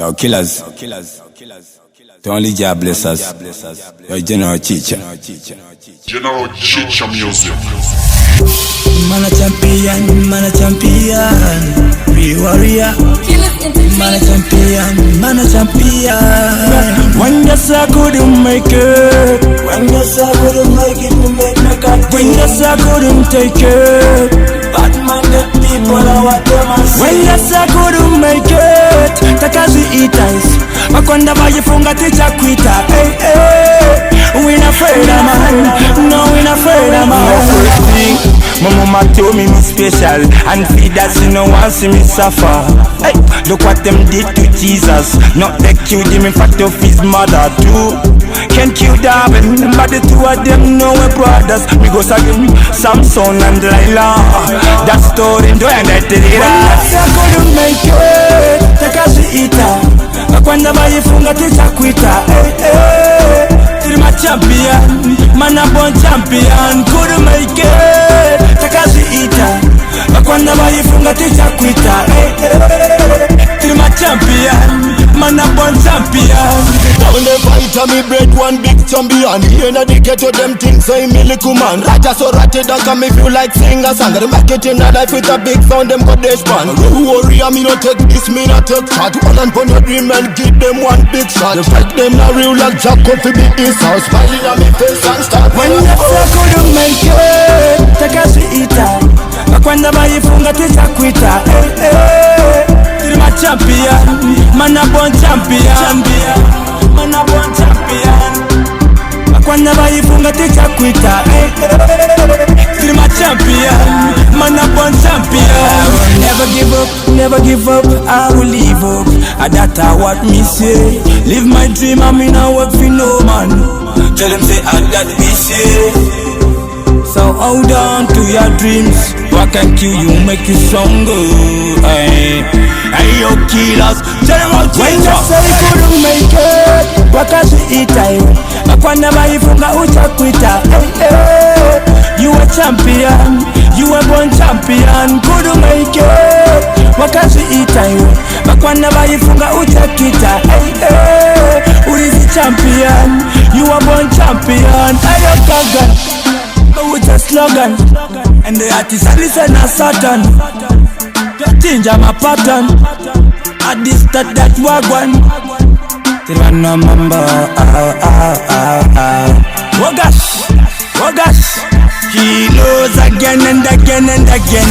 Yo, killers. The only Jah bless us. Yo, General Chicha. General Chicha music. Man a champion, man a champion. Real warrior. Man a champion, man a champion. When you say I couldn't make it, when you say I couldn't make it, you make me cut. When you say I couldn't take it, bad man get people are what them a say. When you say I couldn't make it, takazi eaters. Makonda bayifunga teacher quitter. Hey hey, we not afraid of man. No, we not afraid of man. My mama told me special, and feed that she no want see me suffer. Hey, look what them did to Jesus. Not they killed him in fact of his mother too. Can't kill Darwin, but the two of them know we're brothers. We go again, Samson and Delilah. That story don't end at the end. When I say I couldn't make it, take us to eat her. Makwanda bayifunga teacher quitter. Hey hey, till my champion, man a born champion. Couldn't make it, take us to eat her. Makwanda bayifunga teacher quitter. Hey hey, till my champion, man a born champion. When they fight on me bread one big champion. Here na the ghetto them things say me little man. Raja so ratted and can me feel like sing a song. They make it in a life with a big sound them got this pan. Don't worry me no take this, me no take shot. One and pon your dream and give them one big shot. The fact them na real like Jack up to be this house. Smiling on me face and start. When you say I couldn't make it, take us to eat her. Makwanda bayifunga teacher quitter. Hey hey, till my champion, man a born champion. Man a born champion. Makwanda bayifunga teacher quitter. Hey hey, till my champion, man a born champion. Never give up, never give up. I will leave up. That's what me say. Live my dream, I mean I work for no man. Tell them say I got me say. So hold on to your dreams. What can kill you, make you stronger. Hey, yo killers, General Chicha. When you say you couldn't make it, what can you eat? Makwanda bayifunga ucha quitter. Hey, hey, you a champion, you a born champion. Couldn't make it, what can you eat? Makwanda bayifunga ucha quitter. Hey, hey, who is the champion? You a born champion. Hey, yo Gagan, with a slogan, and the artist I listen a Satan. The change my pattern. I this that wagwan. Till I no remember. Oh gosh, kilos again and again and again.